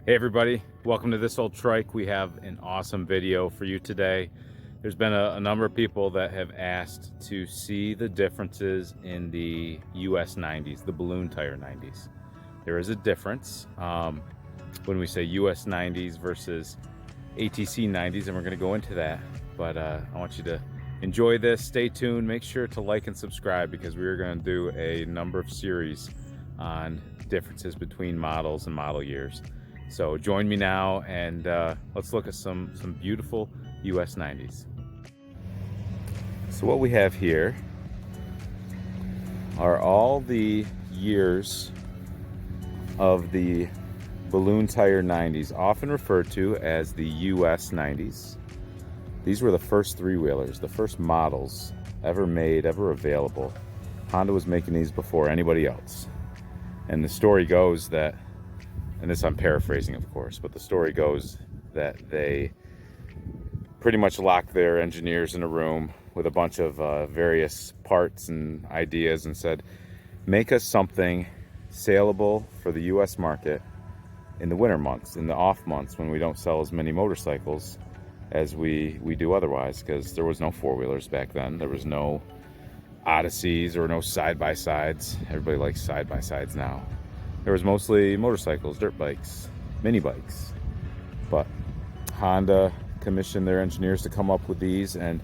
Hey everybody, welcome to This Old Trike. We have an awesome video for you today. There's been a number of people that have asked to see the differences in the US90's, the balloon tire 90's. There is a difference when we say US90's versus ATC 90's, and we're going to go into that. But I want you to enjoy this, stay tuned, make sure to like and subscribe because we are going to do a number of series on differences between models and model years. So join me now and let's look at some beautiful US90's. So what we have here are all the years of the balloon tire 90's, often referred to as the US90's. These were the first three-wheelers, the first models ever made, ever available. Honda was making these before anybody else. And the story goes that, and this I'm paraphrasing of course, but the story goes that they pretty much locked their engineers in a room with a bunch of various parts and ideas and said, make us something saleable for the US market in the winter months, in the off months when we don't sell as many motorcycles as we do otherwise, because there was no four-wheelers back then. There was no Odysseys or no side-by-sides. Everybody likes side-by-sides now. There was mostly motorcycles, dirt bikes, mini bikes. But Honda commissioned their engineers to come up with these, and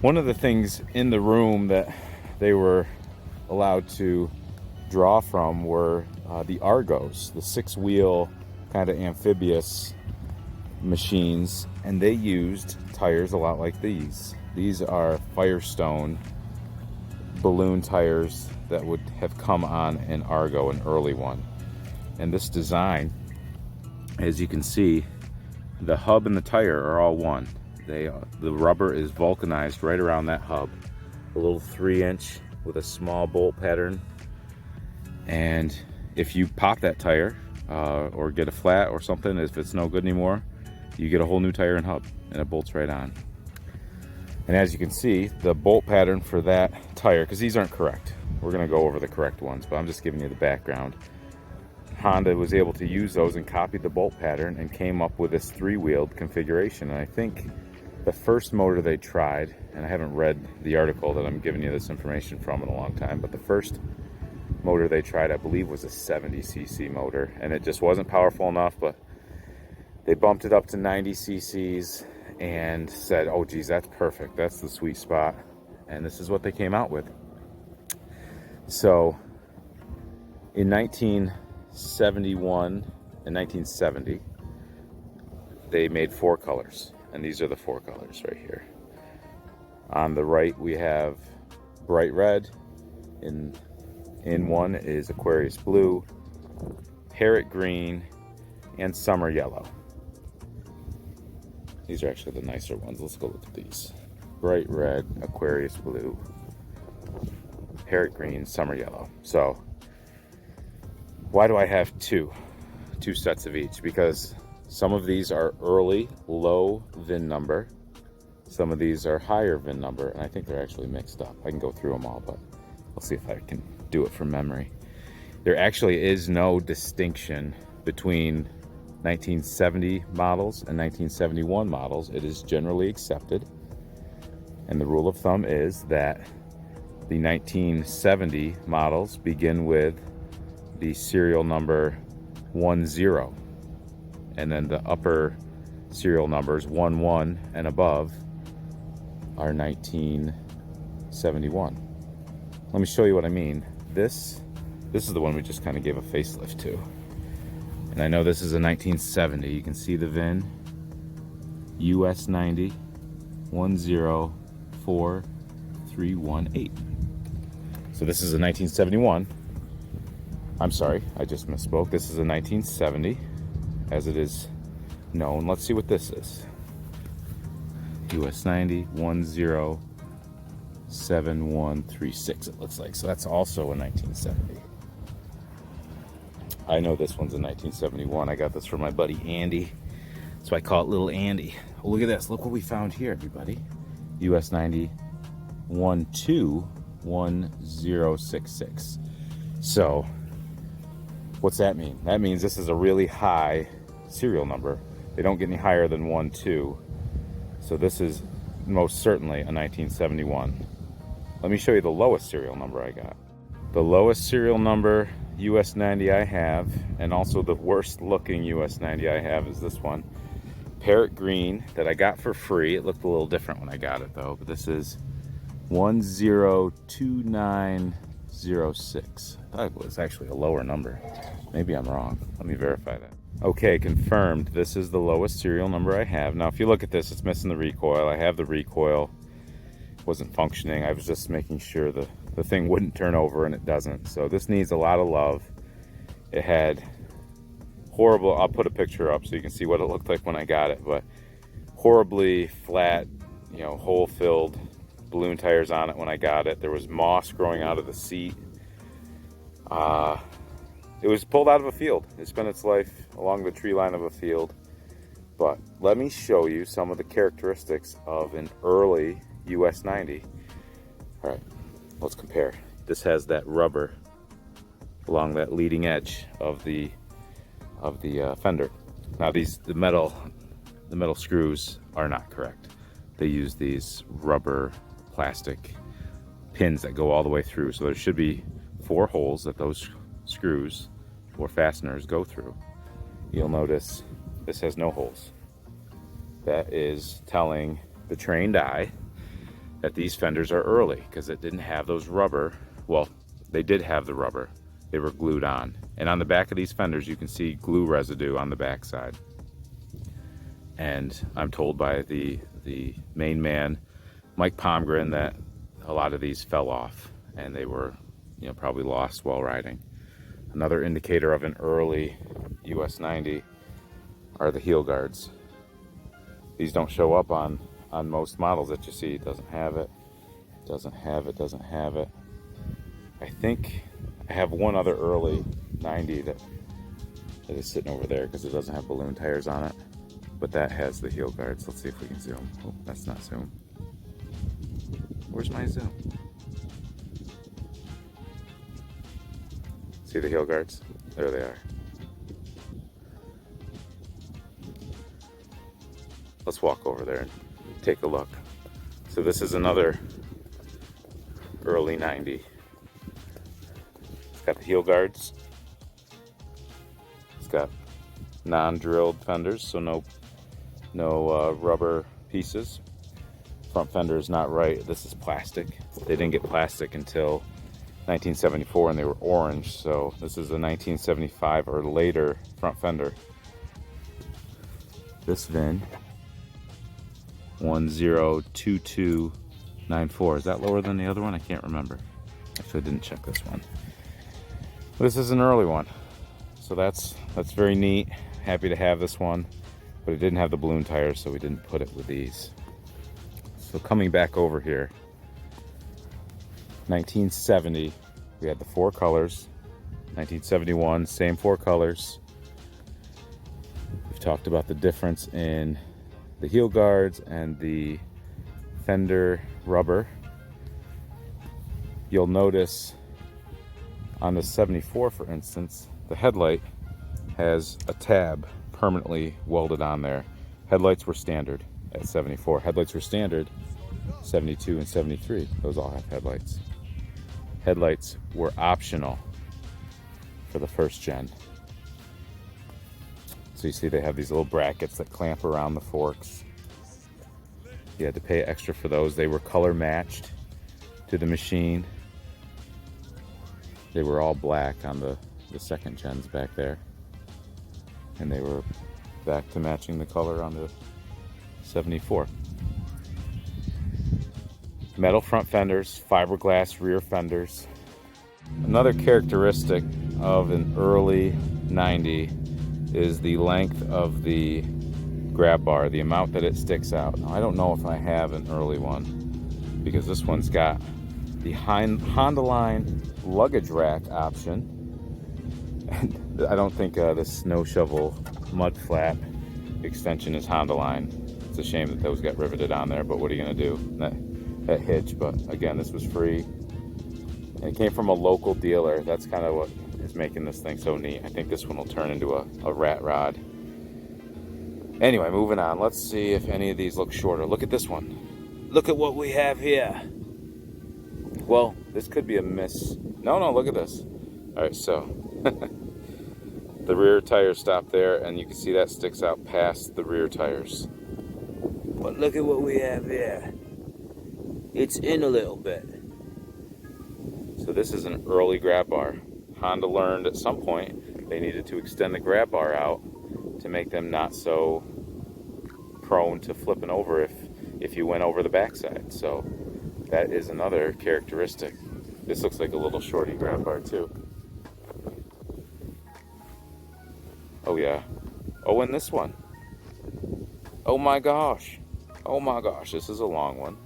one of the things in the room that they were allowed to draw from were the Argos, the six-wheel kind of amphibious machines, and they used tires a lot like these. These are Firestone balloon tires that would have come on an Argo, an early one. And this design, as you can see, the hub and the tire are all one. The rubber is vulcanized right around that hub, a little 3-inch with a small bolt pattern. And if you pop that tire or get a flat or something, if it's no good anymore, you get a whole new tire and hub, and it bolts right on. And as you can see, the bolt pattern for that tire, because these aren't correct, we're going to go over the correct ones, but I'm just giving you the background. Honda was able to use those and copied the bolt pattern and came up with this three-wheeled configuration. And I think the first motor they tried, and I haven't read the article that I'm giving you this information from in a long time, but the first motor they tried, I believe, was a 70cc motor, and it just wasn't powerful enough, but they bumped it up to 90 cc's and said, oh geez, that's perfect, that's the sweet spot, and this is what they came out with. So in 1971 and 1970 they made 4 colors, and these are the 4 colors right here. On the right we have bright red, in one is Aquarius Blue, Parrot Green, and Summer Yellow. These are actually the nicer ones. Let's go look at these. Bright red, Aquarius Blue, Parrot Green, Summer Yellow. So why do I have two sets of each? Because some of these are early, low VIN number. Some of these are higher VIN number, and I think they're actually mixed up. I can go through them all, but I'll see if I can do it from memory. There actually is no distinction between 1970 models and 1971 models. It is generally accepted, and the rule of thumb is that the 1970 models begin with the serial number 10, and then the upper serial numbers 11 and above are 1971. Let me show you what I mean. This is the one we just kind of gave a facelift to. And I know this is a 1970. You can see the VIN, US90 104318. So this is a 1971. I'm sorry, I just misspoke. This is a 1970, as it is known. Let's see what this is. US90 107136, it looks like. So that's also a 1970. I know this one's a 1971. I got this from my buddy Andy. So I call it Little Andy. Oh, look at this. Look what we found here, everybody. US90 121066. So what's that mean? That means this is a really high serial number. They don't get any higher than 1-2. So this is most certainly a 1971. Let me show you the lowest serial number I got. The lowest serial number US90 I have, and also the worst looking US90 I have, is this one. Parrot Green, that I got for free. It looked a little different when I got it though, but this is 102906. I thought it was actually a lower number. Maybe I'm wrong. Let me verify that. Okay, confirmed. This is the lowest serial number I have. Now, if you look at this, it's missing the recoil. I have the recoil. It wasn't functioning. I was just making sure the thing wouldn't turn over, and it doesn't. So this needs a lot of love. It had horrible, I'll put a picture up so you can see what it looked like when I got it, but horribly flat, you know, hole-filled balloon tires on it when I got it. There was moss growing out of the seat. It was pulled out of a field. It spent its life along the tree line of a field. But let me show you some of the characteristics of an early US90. All right, let's compare. This has that rubber along that leading edge of the fender. Now the metal screws are not correct. They use these rubber plastic pins that go all the way through. So there should be 4 holes that those screws or fasteners go through. You'll notice this has no holes. That is telling the trained eye that these fenders are early, because it didn't have those rubber. Well, they did have the rubber. They were glued on. And on the back of these fenders, you can see glue residue on the back side. And I'm told by the main man, Mike Pomgren, that a lot of these fell off and they were, you know, probably lost while riding. Another indicator of an early US90 are the heel guards. These don't show up on most models that you see. It doesn't have it, doesn't have it, doesn't have it. I think I have one other early 90 that is sitting over there because it doesn't have balloon tires on it, but that has the heel guards. Let's see if we can zoom. Oh, that's not zoom. Where's my zoom? See the heel guards? There they are. Let's walk over there and take a look. So this is another early 90. It's got the heel guards. It's got non-drilled fenders, so no rubber pieces. Front fender is not right. This is plastic. They didn't get plastic until 1974 and they were orange, so this is a 1975 or later front fender. This VIN 102294, is that lower than the other one? I can't remember. Actually, I didn't check this one. This is an early one, so that's very neat. Happy to have this one, but it didn't have the balloon tires, so we didn't put it with these. So coming back over here, 1970, we had the 4 colors. 1971, same 4 colors. We've talked about the difference in the heel guards and the fender rubber. You'll notice on the 74, for instance, the headlight has a tab permanently welded on there. Headlights were standard at 74. Headlights were standard 72 and 73. Those all have headlights. Headlights were optional for the first gen. So you see they have these little brackets that clamp around the forks. You had to pay extra for those. They were color matched to the machine. They were all black on the second gens back there. And they were back to matching the color on the 74. Metal front fenders, fiberglass rear fenders. Another characteristic of an early 90 is the length of the grab bar, the amount that it sticks out. Now, I don't know if I have an early one, because this one's got the Honda line luggage rack option. And I don't think the snow shovel mud flap extension is Honda line. It's a shame that those got riveted on there, but what are you gonna do? That hitch, but again, this was free. And it came from a local dealer. That's kind of what is making this thing so neat. I think this one will turn into a rat rod. Anyway, moving on. Let's see if any of these look shorter. Look at this one. Look at what we have here. Well, this could be a miss. No, look at this. All right, so the rear tire stopped there, and you can see that sticks out past the rear tires. But look at what we have here. It's in a little bit. So this is an early grab bar. Honda learned at some point they needed to extend the grab bar out to make them not so prone to flipping over if you went over the backside. So that is another characteristic. This looks like a little shorty grab bar too. Oh yeah. Oh, and this one. Oh my gosh. Oh my gosh, this is a long one.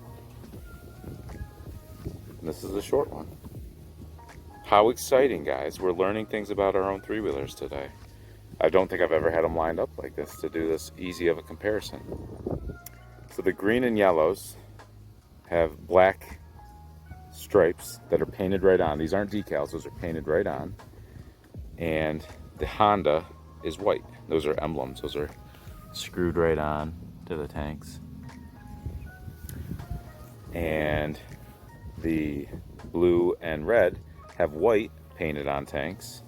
And this is a short one. How exciting, guys. We're learning things about our own three-wheelers today. I don't think I've ever had them lined up like this to do this easy of a comparison. So the green and yellows have black stripes that are painted right on. These aren't decals, those are painted right on. And the Honda is white. Those are emblems. Those are screwed right on to the tanks. And the blue and red have white painted on tanks,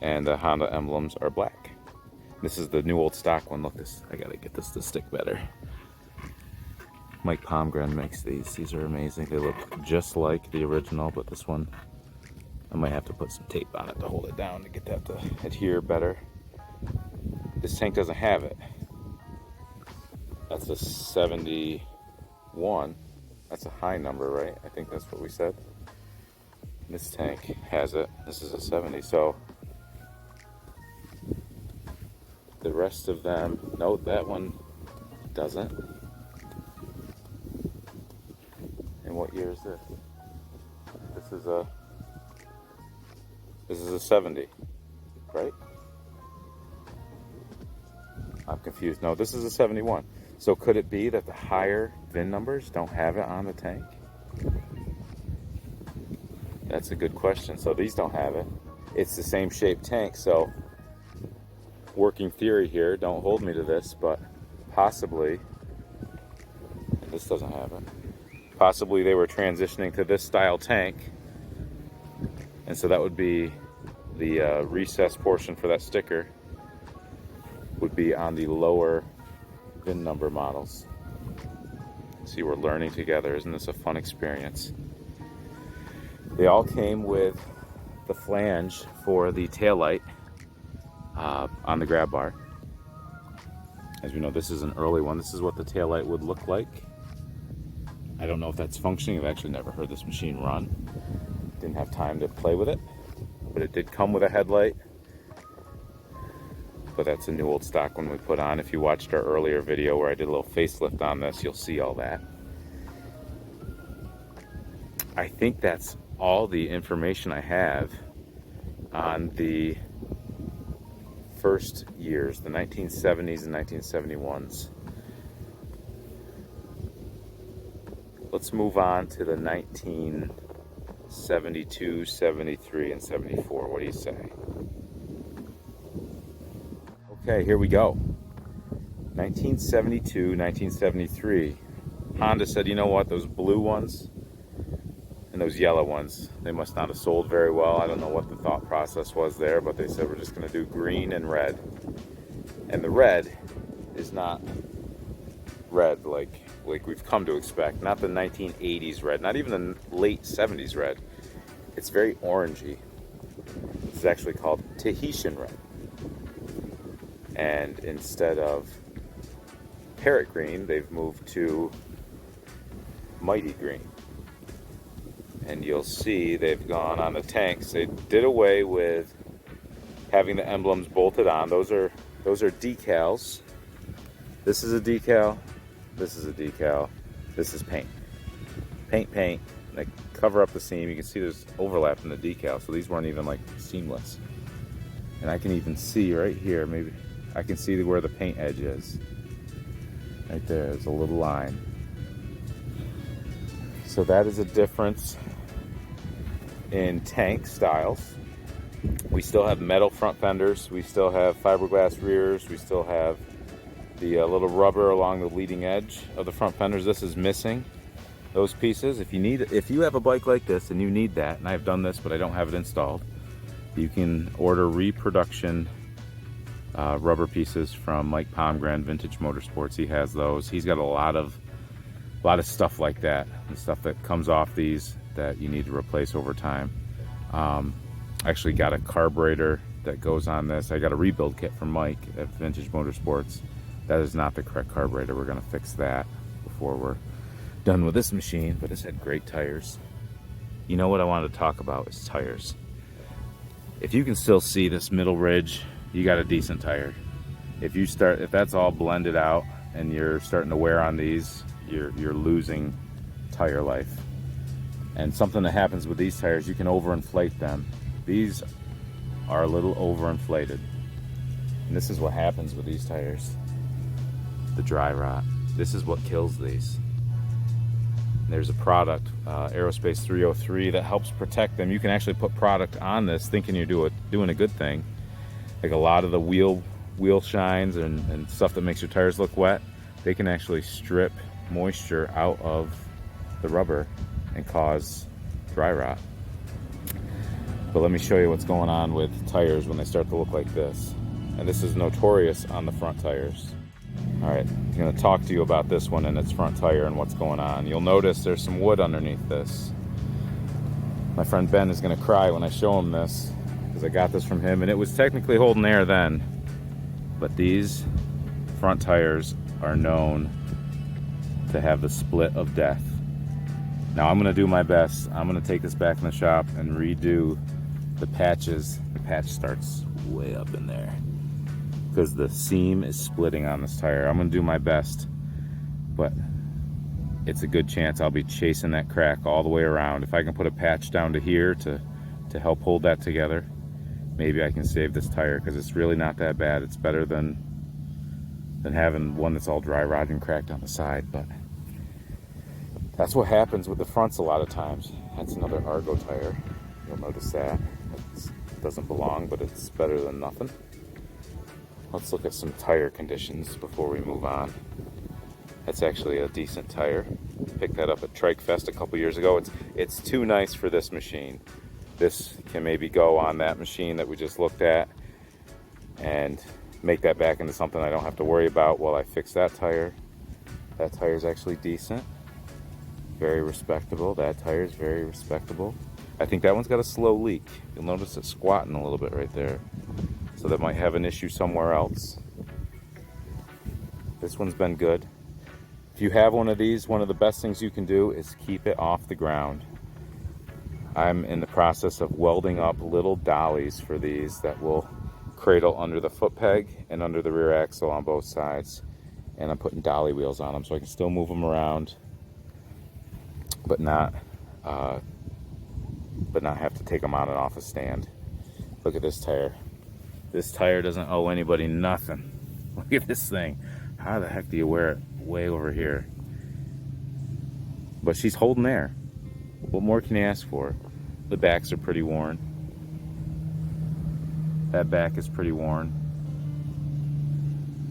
and the Honda emblems are black. This is the new old stock one. Look, this, I gotta get this to stick better. Mike Palmgren makes these. These are amazing. They look just like the original, but this one, I might have to put some tape on it to hold it down to get that to adhere better. This tank doesn't have it. That's a 71. That's a high number, right? I think that's what we said. This tank has it. This is a 70. So the rest of them, no, that one doesn't. And what year is this? This is a 70, right? I'm confused. No, this is a 71. So could it be that the higher VIN numbers don't have it on the tank? That's a good question. So these don't have it. It's the same shaped tank, so working theory here, don't hold me to this, but possibly, and this doesn't have it, possibly they were transitioning to this style tank, and so that would be the recessed portion for that sticker would be on the lower VIN number models. See, we're learning together. Isn't this a fun experience? They all came with the flange for the taillight on the grab bar. As we know, this is an early one. This is what the taillight would look like. I don't know if that's functioning. I've actually never heard this machine run. Didn't have time to play with it, but it did come with a headlight. But that's a new old stock one we put on. If you watched our earlier video where I did a little facelift on this, you'll see all that. I think that's all the information I have on the first years, the 1970s and 1971s. Let's move on to the 1972, 73, and 74. What do you say? Okay, here we go. 1972, 1973. Honda said, you know what, those blue ones and those yellow ones, they must not have sold very well. I don't know what the thought process was there, but they said we're just going to do green and red. And the red is not red like we've come to expect. Not the 1980s red, not even the late 70s red. It's very orangey. This is actually called Tahitian red. And instead of Parrot Green, they've moved to Mighty Green. And you'll see they've gone on the tanks. They did away with having the emblems bolted on. Those are decals. This is a decal. This is a decal. This is paint. Paint. They cover up the seam. You can see there's overlap in the decal, so these weren't even like seamless. And I can even see right here, maybe I can see where the paint edge is. Right there, there's a little line. So that is a difference in tank styles. We still have metal front fenders, we still have fiberglass rears, we still have the little rubber along the leading edge of the front fenders. This is missing those pieces. If you have a bike like this and you need that, and I've done this but I don't have it installed, you can order reproduction rubber pieces from Mike Pomgren, Vintage Motorsports. He has those. He's got a lot of stuff like that, the stuff that comes off these that you need to replace over time. I actually got a carburetor that goes on this. I got a rebuild kit from Mike at Vintage Motorsports. That is not the correct carburetor. We're going to fix that before we're done with this machine, but this had great tires. You know what I wanted to talk about is tires. If you can still see this middle ridge, you got a decent tire. If that's all blended out and you're starting to wear on these, you're losing tire life. And something that happens with these tires, you can overinflate them. These are a little overinflated. And this is what happens with these tires. The dry rot. This is what kills these. There's a product, Aerospace 303, that helps protect them. You can actually put product on this thinking you're doing a good thing. Like a lot of the wheel shines and stuff that makes your tires look wet, they can actually strip moisture out of the rubber and cause dry rot. But let me show you what's going on with tires when they start to look like this. And this is notorious on the front tires. All right, I'm going to talk to you about this one and its front tire and what's going on. You'll notice there's some wood underneath this. My friend Ben is going to cry when I show him this, because I got this from him and it was technically holding air then. But these front tires are known to have the split of death. Now I'm going to do my best. I'm going to take this back in the shop and redo the patches. The patch starts way up in there because the seam is splitting on this tire. I'm going to do my best, but it's a good chance I'll be chasing that crack all the way around. If I can put a patch down to here to help hold that together, maybe I can save this tire, because it's really not that bad. It's better than having one that's all dry rotted and cracked on the side. But that's what happens with the fronts a lot of times. That's another Argo tire. You'll notice that. It doesn't belong, but it's better than nothing. Let's look at some tire conditions before we move on. That's actually a decent tire. Picked that up at Trike Fest a couple years ago. It's too nice for this machine. This can maybe go on that machine that we just looked at and make that back into something I don't have to worry about while I fix that tire. That tire is actually decent. Very respectable. That tire is very respectable. I think that one's got a slow leak. You'll notice it squatting a little bit right there. So that might have an issue somewhere else. This one's been good. If you have one of these, one of the best things you can do is keep it off the ground. I'm in the process of welding up little dollies for these that will cradle under the foot peg and under the rear axle on both sides. And I'm putting dolly wheels on them so I can still move them around, but not have to take them on and off a stand. Look at this tire. This tire doesn't owe anybody nothing. Look at this thing. How the heck do you wear it way over here? But she's holding there. What more can you ask for? The backs are pretty worn. That back is pretty worn.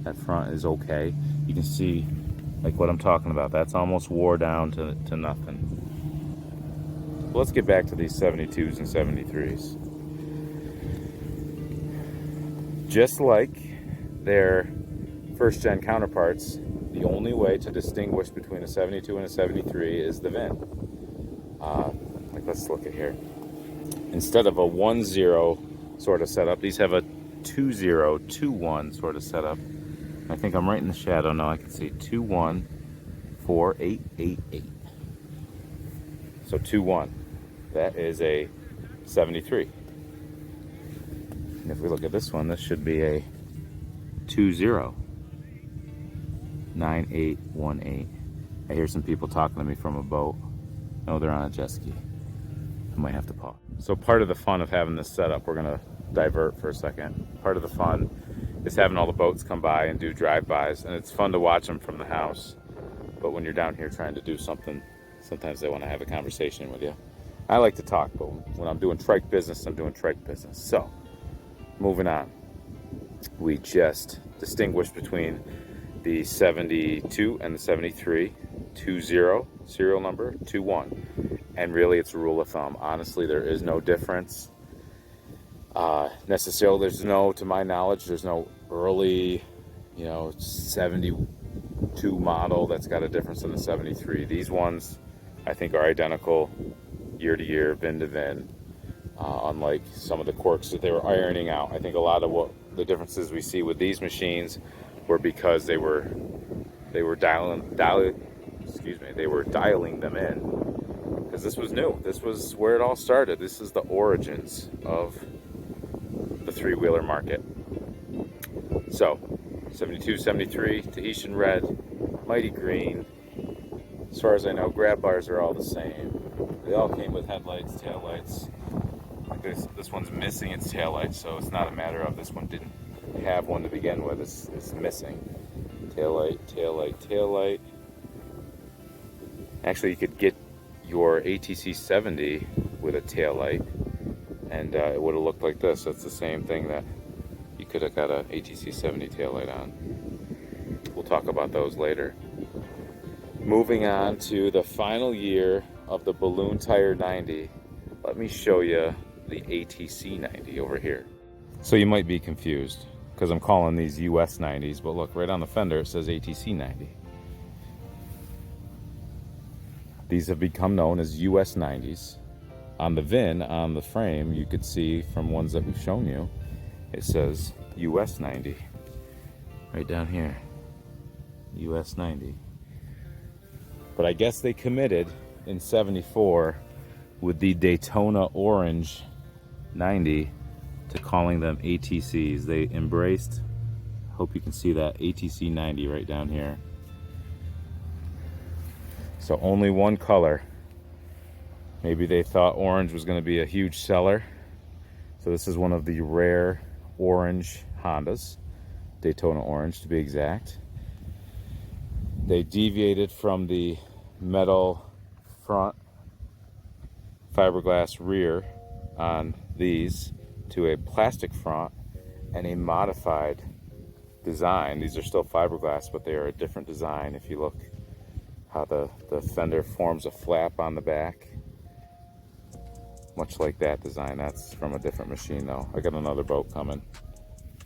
That front is okay. You can see like what I'm talking about. That's almost wore down to nothing. Let's get back to these 72s and 73s. Just like their first gen counterparts, the only way to distinguish between a 72 and a 73 is the VIN. Like let's look at here. Instead of a 1-0 sort of setup, these have a 2-0, 2-1 sort of setup. I think I'm right in the shadow now. I can see 2-1-4-8-8-8. So 2-1. That is a 73. And if we look at this one, this should be a 2-0 9-8-1-8. I hear some people talking to me from a boat. No, they're on a jet ski. I might have to pause. So part of the fun of having this setup, we're gonna divert for a second. Part of the fun is having all the boats come by and do drive-bys, and it's fun to watch them from the house. But when you're down here trying to do something, sometimes they want to have a conversation with you. I like to talk, but when I'm doing trike business, I'm doing trike business. So, moving on. We just distinguished between the 72 and the 73, 20 serial number, 21. And really it's a rule of thumb. Honestly, there is no difference. Necessarily, there's no, to my knowledge, there's no early, 72 model that's got a difference than the 73. These ones, I think, are identical year to year, VIN to VIN. Unlike some of the quirks that they were ironing out. I think a lot of what the differences we see with these machines were because they were dialing them in, because this was new. This was where it all started. This is the origins of the three-wheeler market. So 72, 73, Tahitian red, mighty green. As far as I know, grab bars are all the same. They all came with headlights, taillights. This one's missing its taillight, so it's not a matter of this one didn't have one to begin with. It's missing. Taillight, taillight, taillight. Actually, you could get your ATC 70 with a taillight, and it would have looked like this. That's the same thing that you could have got a ATC 70 taillight on. We'll talk about those later. Moving on to the final year of the Balloon Tire 90, let me show you the ATC 90 over here. So you might be confused because I'm calling these US90's, but look, right on the fender it says ATC 90. These have become known as US90's. On the VIN, on the frame, you could see from ones that we've shown you, it says US90 right down here, US90. But I guess they committed in 74 with the Daytona Orange 90 to calling them ATCs. They embraced, hope you can see that, ATC 90 right down here. So only one color. Maybe they thought orange was going to be a huge seller. So this is one of the rare orange Hondas, Daytona Orange to be exact. They deviated from the metal front, fiberglass rear on these to a plastic front and a modified design. These are still fiberglass, but they are a different design. If you look how the fender forms a flap on the back, much like that design. That's from a different machine though. I got another boat coming.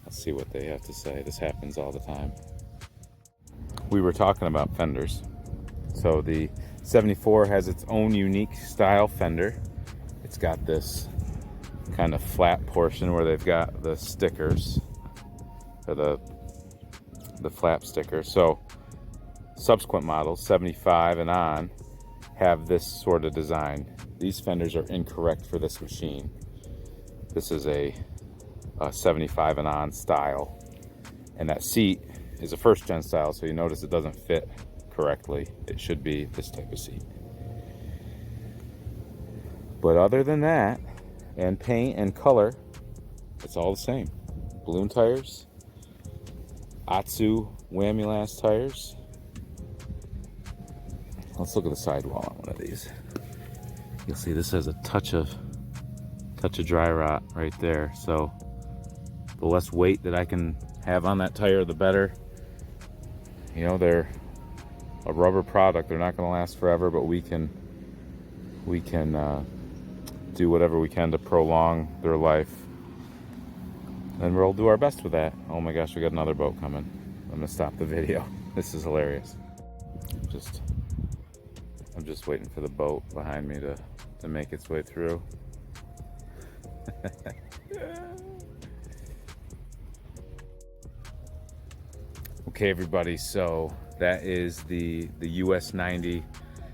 Let's see what they have to say. This happens all the time. We were talking about fenders. So the 74 has its own unique style fender. It's got this kind of flat portion where they've got the stickers, or the flap sticker. So subsequent models, 75 and on, have this sort of design. These fenders are incorrect for this machine. This is a 75 and on style, and that seat is a first gen style, so you notice it doesn't fit correctly. It should be this type of seat. But other than that, and paint and color, it's all the same. Balloon tires, Atsu whammy last tires. Let's look at the sidewall on one of these. You'll see this has a touch of dry rot right there. So the less weight that I can have on that tire, the better. You know, they're a rubber product. They're not going to last forever, but we can do whatever we can to prolong their life, and we'll do our best with that. Oh my gosh, we got another boat coming. I'm gonna stop the video. This is hilarious. I'm just waiting for the boat behind me to make its way through. Okay, everybody, so that is the US90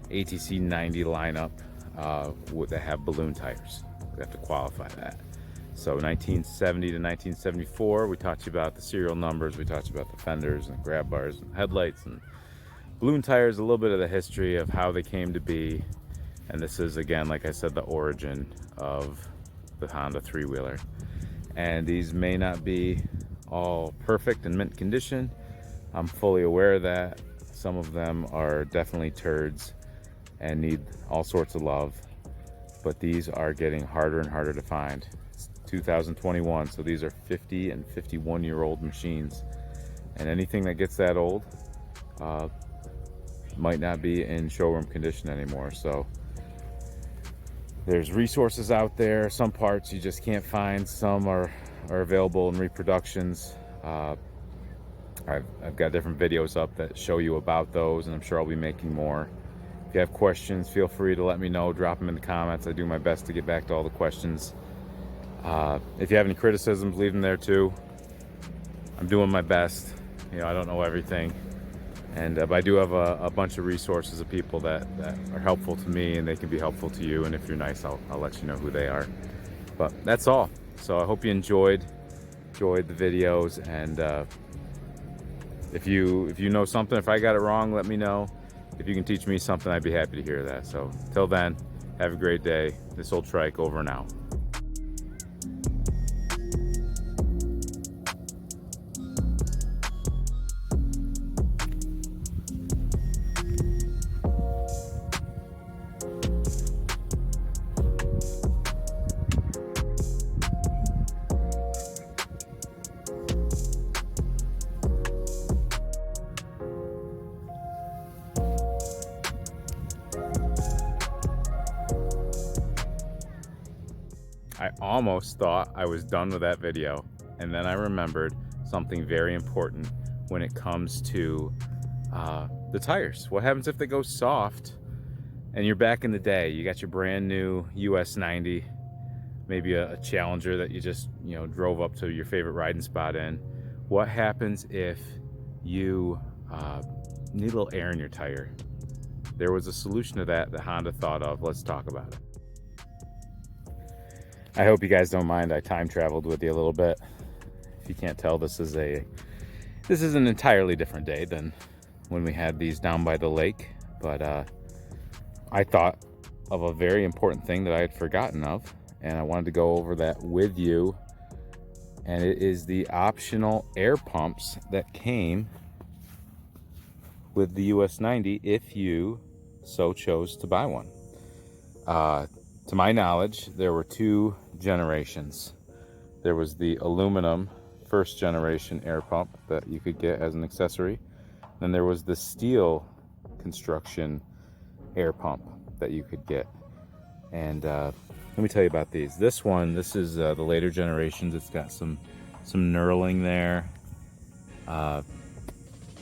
ATC 90 lineup that have balloon tires. We have to qualify that. So 1970 to 1974, we talked about the serial numbers, we talked about the fenders and grab bars and headlights and balloon tires, a little bit of the history of how they came to be. And this is, again, like I said, the origin of the Honda three-wheeler. And these may not be all perfect and mint condition. I'm fully aware of that. Some of them are definitely turds and need all sorts of love, but these are getting harder and harder to find. It's 2021, so these are 50 and 51-year-old machines, And anything that gets that old might not be in showroom condition anymore. So there's resources out there. Some parts you just can't find. Some are available in reproductions. I've got different videos up that show you about those, and I'm sure I'll be making more. If you have questions, feel free to let me know. Drop them in the comments. I do my best to get back to all the questions. If you have any criticisms, leave them there too. I'm doing my best. You know, I don't know everything. And but I do have a bunch of resources of people that are helpful to me, and they can be helpful to you. And if you're nice, I'll let you know who they are. But that's all. So I hope you enjoyed the videos. And if you know something, if I got it wrong, let me know. If you can teach me something, I'd be happy to hear that. So till then, have a great day. This old Trike over and out. I almost thought I was done with that video, and then I remembered something very important when it comes to the tires. What happens if they go soft and you're back in the day? You got your brand new US90, maybe a Challenger that you just drove up to your favorite riding spot in. What happens if you need a little air in your tire? There was a solution to that Honda thought of. Let's talk about it. I hope you guys don't mind I time traveled with you a little bit. If you can't tell, this is an entirely different day than when we had these down by the lake. But I thought of a very important thing that I had forgotten of, and I wanted to go over that with you. And it is the optional air pumps that came with the US90 if you so chose to buy one. To my knowledge, there were two generations. There was the aluminum first generation air pump that you could get as an accessory. Then there was the steel construction air pump that you could get. And let me tell you about these. This is the later generations. It's got some knurling there.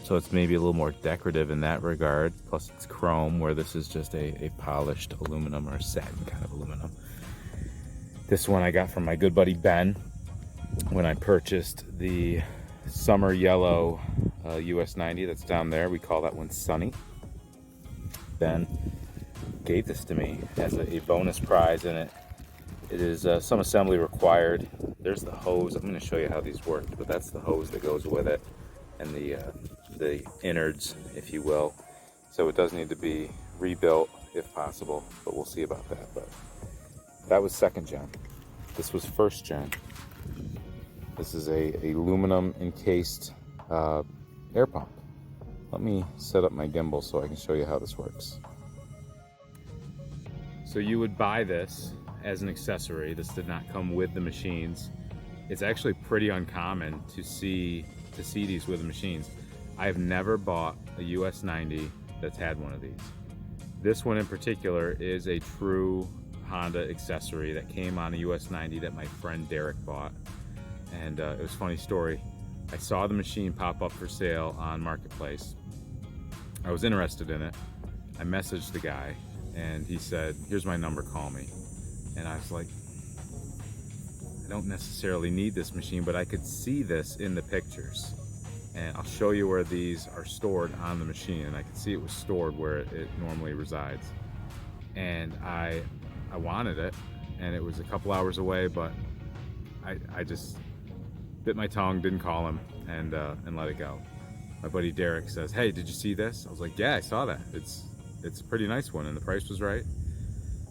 So it's maybe a little more decorative in that regard. Plus it's chrome, where this is just a polished aluminum or a satin kind of aluminum. This one I got from my good buddy Ben when I purchased the summer yellow US90 that's down there. We call that one Sunny. Ben gave this to me as a bonus prize, and it is some assembly required. There's the hose. I'm going to show you how these work, but that's the hose that goes with it, and the innards, if you will. So it does need to be rebuilt if possible, but we'll see about that. But that was second gen. This was first gen. This is a aluminum encased air pump. Let me set up my gimbal so I can show you how this works. So you would buy this as an accessory. This did not come with the machines. It's actually pretty uncommon to see these with the machines. I've never bought a US90 that's had one of these. This one in particular is a true Honda accessory that came on a US90 that my friend Derek bought. And it was a funny story. I saw the machine pop up for sale on Marketplace. I was interested in it. I messaged the guy and he said, "Here's my number, call me." And I was like, I don't necessarily need this machine, but I could see this in the pictures. And I'll show you where these are stored on the machine, and I could see it was stored where it normally resides. And I wanted it, and it was a couple hours away, but I just bit my tongue, didn't call him, and let it go. My buddy Derek says, "Hey, did you see this?" I was like, "Yeah, I saw that. It's a pretty nice one, and the price was right."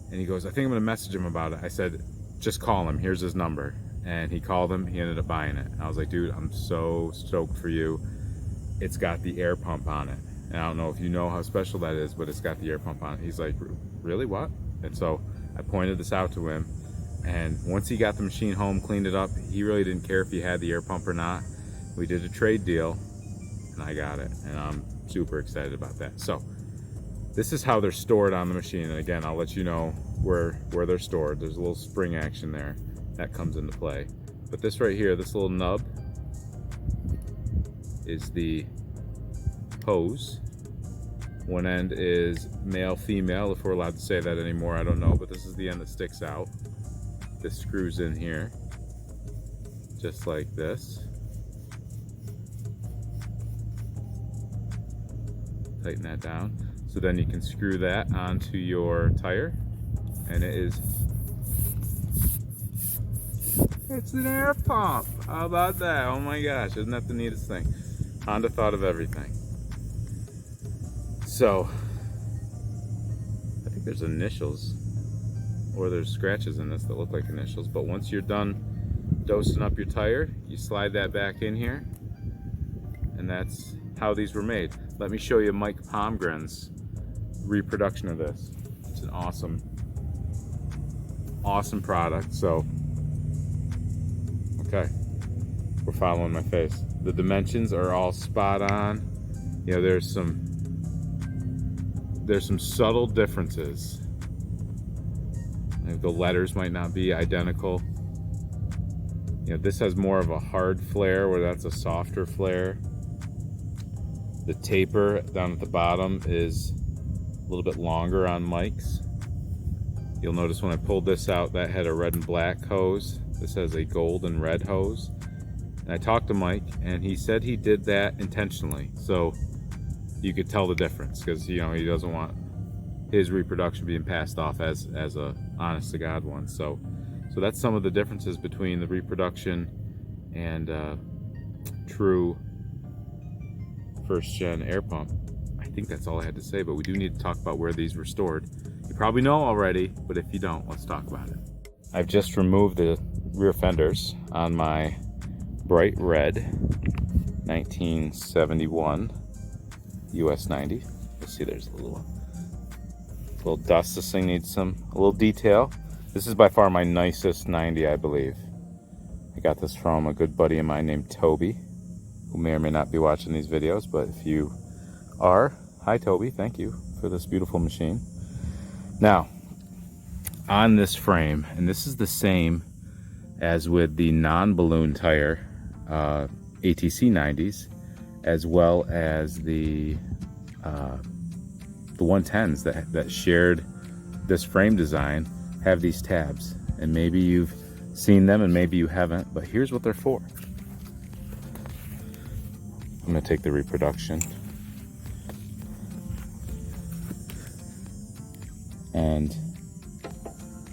And he goes, "I think I'm gonna message him about it." I said, "Just call him, here's his number." And he called him, he ended up buying it. And I was like, "Dude, I'm so stoked for you. It's got the air pump on it." And I don't know if you know how special that is, but it's got the air pump on it. He's like, "Really, what?" And so I pointed this out to him. And once he got the machine home, cleaned it up, he really didn't care if he had the air pump or not. We did a trade deal, and I got it, and I'm super excited about that. So this is how they're stored on the machine, and again, I'll let you know where they're stored. There's a little spring action there that comes into play. But this right here, this little nub is the hose. One end is male, female, if we're allowed to say that anymore, I don't know, but this is the end that sticks out. This screws in here, just like this. Tighten that down. So then you can screw that onto your tire, and it's an air pump. How about that? Oh my gosh, isn't that the neatest thing? Honda thought of everything. So, I think there's initials, or there's scratches in this that look like initials, but once you're done dosing up your tire, you slide that back in here, and that's how these were made. Let me show you Mike Palmgren's reproduction of this. It's an awesome product. So, okay, we're following my face. The dimensions are all spot on. You know, there's some subtle differences. Like the letters might not be identical. You know, this has more of a hard flare, where that's a softer flare. The taper down at the bottom is a little bit longer on Mike's. You'll notice when I pulled this out, that had a red and black hose. This has a gold and red hose. And I talked to Mike, and he said he did that intentionally, so you could tell the difference, because, you know, he doesn't want his reproduction being passed off as a honest to God one. So that's some of the differences between the reproduction and true first gen air pump. I think that's all I had to say, but we do need to talk about where these were stored. You probably know already, but if you don't, let's talk about it. I've just removed the rear fenders on my bright red 1971 US90. You'll see there's a little dust. This thing needs a little detail. This is by far my nicest 90, I believe. I got this from a good buddy of mine named Toby, who may or may not be watching these videos, but if you are, hi Toby, thank you for this beautiful machine. Now, on this frame, and this is the same as with the non-balloon tire ATC 90s, as well as the 110s that shared this frame design, have these tabs. And maybe you've seen them and maybe you haven't, but here's what they're for. I'm gonna take the reproduction, and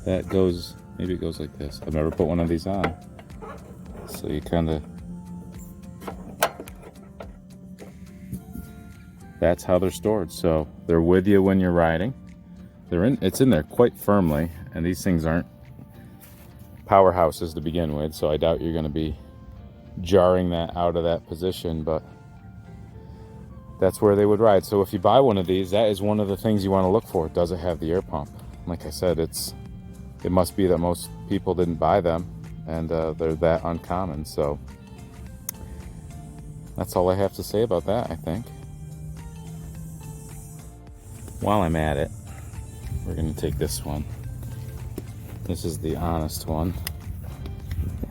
that goes, maybe it goes like this. I've never put one of these on, so you kind of, that's how they're stored. So they're with you when you're riding. It's in there quite firmly, and these things aren't powerhouses to begin with, so I doubt you're going to be jarring that out of that position, but that's where they would ride. So if you buy one of these, that is one of the things you want to look for. Does it have the air pump? Like I said, it must be that most people didn't buy them, and they're that uncommon. So that's all I have to say about that, I think. While I'm at it, we're going to take this one. This is the honest one,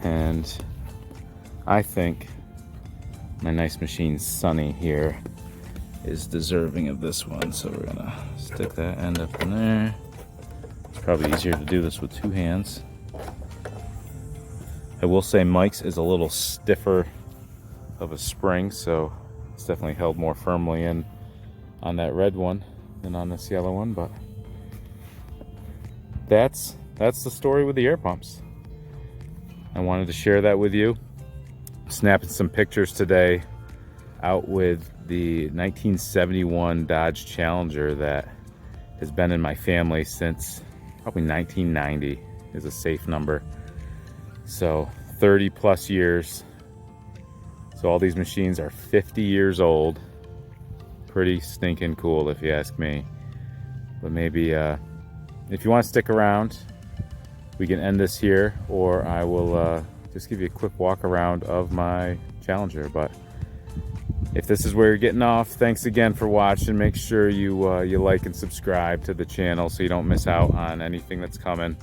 and I think my nice machine Sunny here is deserving of this one, so we're gonna stick that end up in there. It's probably easier to do this with two hands. I will say Mike's is a little stiffer of a spring, so it's definitely held more firmly in on that red one than on this yellow one, but that's the story with the air pumps. I wanted to share that with you. Snapping some pictures today out with the 1971 Dodge Challenger that has been in my family since probably 1990 is a safe number. So 30 plus years. So all these machines are 50 years old. Pretty stinking cool if you ask me. But maybe if you want to stick around, we can end this here, or I will just give you a quick walk around of my Challenger. But If this is where you're getting off, thanks again for watching. Make sure you like and subscribe to the channel so you don't miss out on anything that's coming.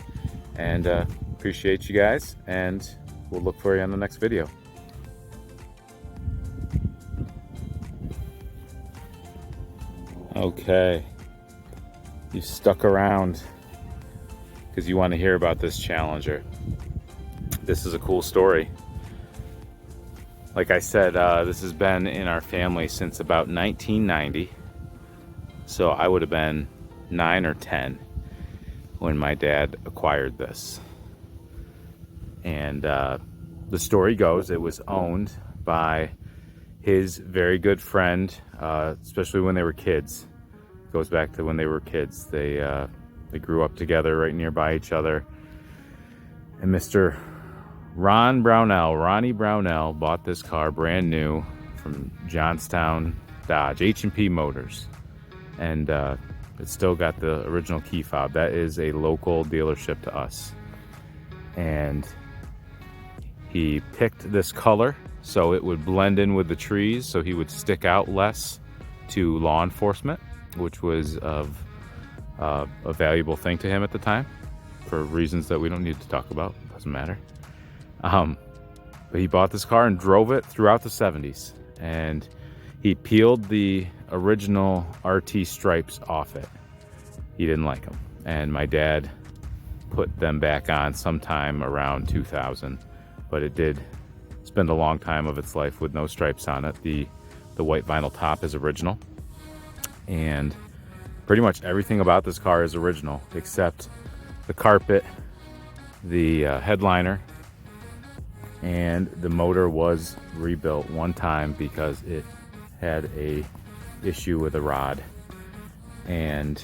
And appreciate you guys, and we'll look for you on the next video. Okay, you stuck around because you want to hear about this Challenger. This is a cool story. Like I said, this has been in our family since about 1990. So I would have been 9 or 10 when my dad acquired this. And the story goes, it was owned by his very good friend, especially when they were kids. It goes back to when they were kids. They grew up together right nearby each other. And Mr. Ronnie Brownell bought this car brand new from Johnstown Dodge, H&P Motors. And it's still got the original key fob. That is a local dealership to us. And he picked this color so it would blend in with the trees, so he would stick out less to law enforcement, which was a valuable thing to him at the time for reasons that we don't need to talk about. Doesn't matter. But he bought this car and drove it throughout the 70s, and he peeled the original RT stripes off it. He didn't like them, and my dad put them back on sometime around 2000, but it did spend a long time of its life with no stripes on it. The white vinyl top is original, and pretty much everything about this car is original except the carpet, the headliner, and the motor was rebuilt one time because it had a issue with a rod. And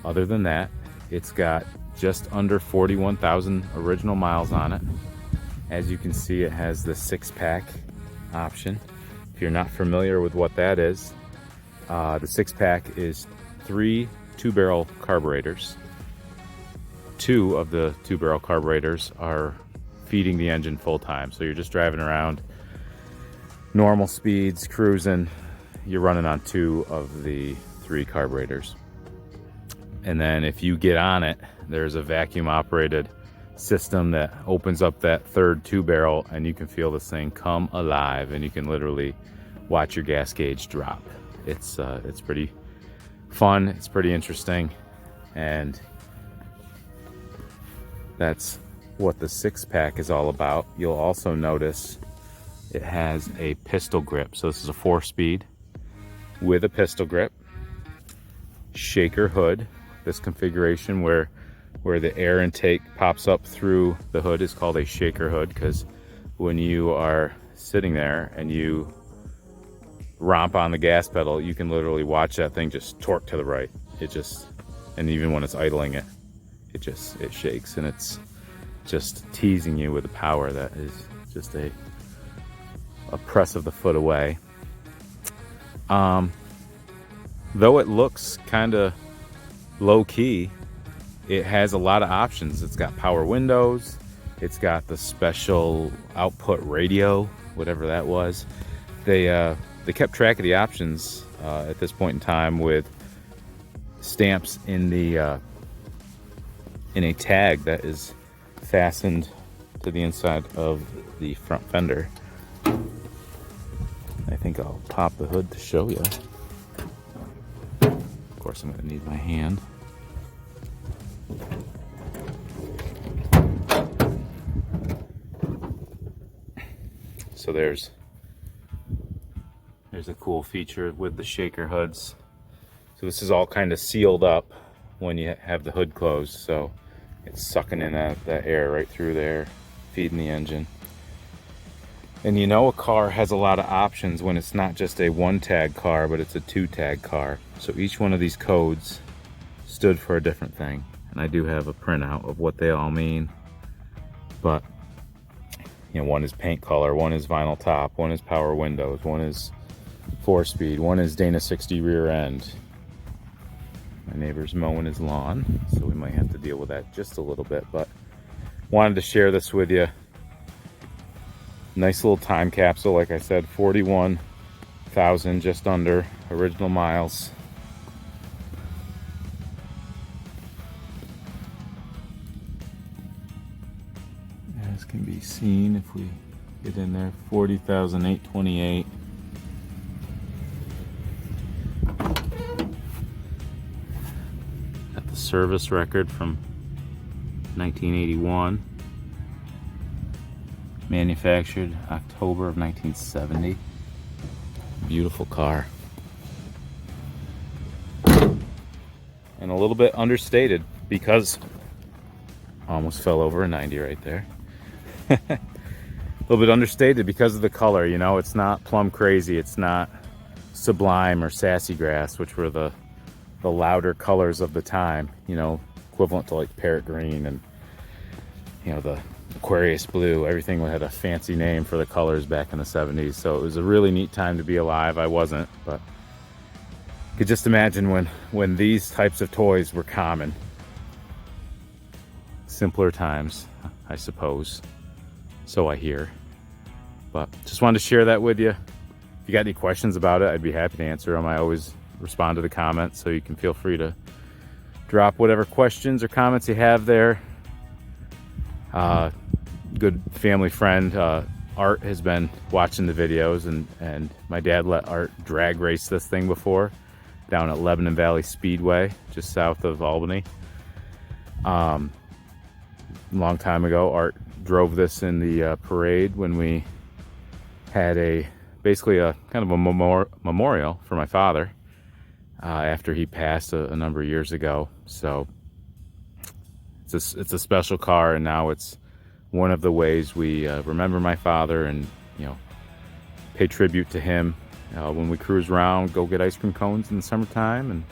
other than that, it's got just under 41,000 original miles on it. As you can see, it has the 6-pack option. If you're not familiar with what that is, the 6-pack is 3 2-barrel carburetors. 2 of the 2-barrel carburetors are feeding the engine full time. So you're just driving around normal speeds, cruising, you're running on 2 of the 3 carburetors. And then if you get on it, there's a vacuum operated system that opens up that 3rd 2-barrel, and you can feel this thing come alive, and you can literally watch your gas gauge drop. It's pretty fun, it's pretty interesting, and that's what the 6-pack is all about. You'll also notice it has a pistol grip. So this is a 4-speed with a pistol grip, shaker hood. This configuration where the air intake pops up through the hood is called a shaker hood, because when you are sitting there and you romp on the gas pedal, you can literally watch that thing just torque to the right. And even when it's idling it shakes, and it's just teasing you with a power that is just a press of the foot away. Though it looks kind of low key, it has a lot of options. It's got power windows, it's got the special output radio, whatever that was. They kept track of the options at this point in time with stamps in a tag that is fastened to the inside of the front fender. I think I'll pop the hood to show you. Of course, I'm going to need my hand. So there's a cool feature with the shaker hoods. So this is all kind of sealed up when you have the hood closed, so it's sucking in that air right through there, feeding the engine. And you know, a car has a lot of options when it's not just a 1-tag car, but it's a 2-tag car. So each one of these codes stood for a different thing. And I do have a printout of what they all mean. But, you know, one is paint color, one is vinyl top, one is power windows, one is 4-speed, one is Dana 60 rear end. My neighbor's mowing his lawn, so we might have to deal with that just a little bit, but wanted to share this with you. Nice little time capsule, like I said, 41,000, just under original miles. As can be seen if we get in there, 40,828. Got the service record from 1981. Manufactured October of 1970. Beautiful car. And a little bit understated because almost fell over a 90 right there. A little bit understated because of the color, you know, it's not plum crazy, it's not sublime or sassy grass, which were the louder colors of the time, you know, equivalent to like Parrot Green and, you know, the Aquarius Blue. Everything had a fancy name for the colors back in the 70s. So it was a really neat time to be alive. I wasn't, but you could just imagine when these types of toys were common. Simpler times, I suppose. So I hear. But just wanted to share that with you. If you got any questions about it, I'd be happy to answer them. I always respond to the comments, so you can feel free to drop whatever questions or comments you have there. Good family friend Art has been watching the videos, and my dad let Art drag race this thing before down at Lebanon Valley Speedway just south of Albany. Long time ago, Art drove this in the parade when we had basically a kind of a memorial for my father after he passed a number of years ago. So it's a special car, and now it's one of the ways we remember my father and, you know, pay tribute to him when we cruise around, go get ice cream cones in the summertime, and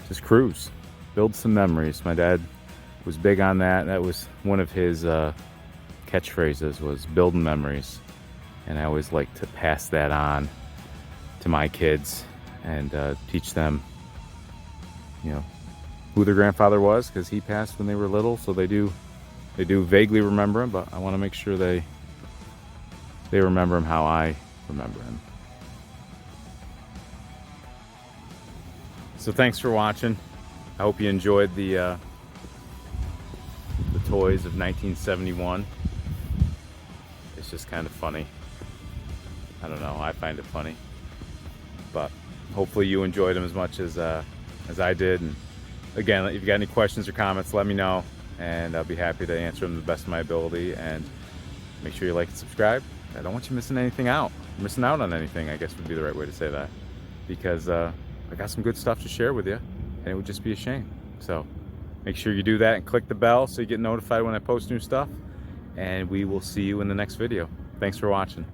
just cruise, build some memories. My dad was big on that. That was one of his catchphrases, was building memories, and I always like to pass that on to my kids and teach them, you know, who their grandfather was, because he passed when they were little, so they do vaguely remember him, but I want to make sure they remember him how I remember him. So thanks for watching. I hope you enjoyed the toys of 1971. It's just kind of funny. I don't know, I find it funny, but hopefully you enjoyed them as much as I did. And again, if you got any questions or comments, let me know, and I'll be happy to answer them to the best of my ability. And make sure you like and subscribe. I don't want you missing anything out. Missing out on anything, I guess would be the right way to say that, because I got some good stuff to share with you, and it would just be a shame. So make sure you do that and click the bell so you get notified when I post new stuff, and we will see you in the next video. Thanks for watching.